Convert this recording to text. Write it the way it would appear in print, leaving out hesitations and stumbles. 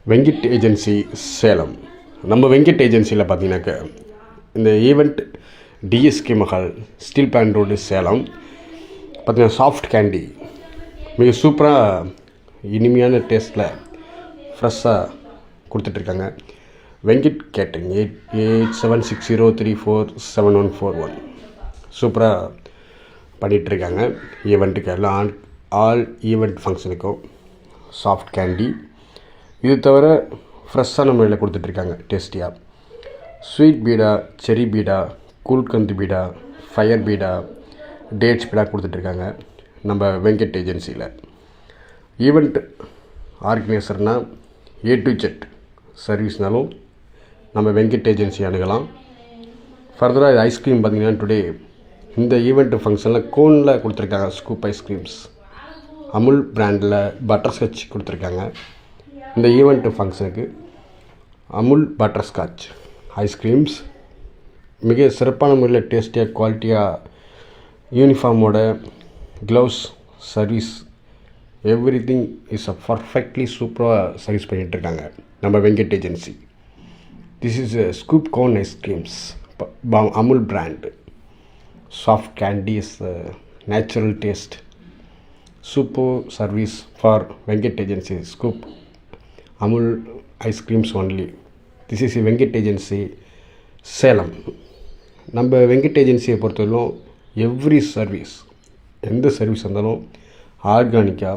Venkat agency Salem. நம்ம வெங்கட் ஏஜென்சியில் பார்த்தீங்கன்னாக்க இந்த event TSK Mahal steel plant road Salem பார்த்திங்கன்னா சாஃப்ட் கேண்டி மிக சூப்பராக இனிமையான டேஸ்ட்டில் ஃப்ரெஷ்ஷாக கொடுத்துட்ருக்காங்க. வெங்கட் கேட்டரிங் 8876034741 சூப்பராக பண்ணிகிட்ருக்காங்க. ஈவெண்ட்டுக்கு எல்லாம் ஆல் ஈவெண்ட் ஃபங்க்ஷனுக்கும் சாஃப்ட் கேண்டி இது தவிர ஃப்ரெஷ்ஷான முறையில் கொடுத்துட்ருக்காங்க. டேஸ்டியாக ஸ்வீட் பீடா, செரி பீடா, கூல்கந்து பீடா, ஃபயர் பீடா, டேட்ஸ் பீடா கொடுத்துட்ருக்காங்க நம்ம வெங்கட் ஏஜென்சியில். ஈவெண்ட் ஆர்கனைசர்னால் A to Z சர்வீஸ்னாலும் நம்ம வெங்கட் ஏஜென்சி அணுகலாம். ஃபர்தராக இது ஐஸ்கிரீம் பார்த்திங்கன்னா டுடே இந்த ஈவெண்ட் ஃபங்க்ஷனில் கோனில் கொடுத்துருக்காங்க. ஸ்கூப் ஐஸ்கிரீம்ஸ் அமுல் பிராண்டில் பட்டர்ஸ்காட்ச் கொடுத்துருக்காங்க. இந்த ஈவெண்ட் ஃபங்க்ஷனுக்கு அமுல் பட்டர்ஸ்காட்ச் ஐஸ்கிரீம்ஸ் மிக சிறப்பான முறையில் டேஸ்டியாக குவாலிட்டியாக யூனிஃபார்மோட gloves service everything is perfectly சூப்பராக சர்வீஸ் பண்ணிகிட்ருக்காங்க நம்ம Venkat agency. This is scoop cone ice creams Amul brand. Soft candy is natural taste. Super service for Venkat Agency. Scoop Amul ice creams only. This is Venkat Agency Salem. நம்ம வெங்கட் ஏஜென்சியை பொறுத்தவரைக்கும் every service எந்த service இருந்தாலும் ஆர்கானிக்காக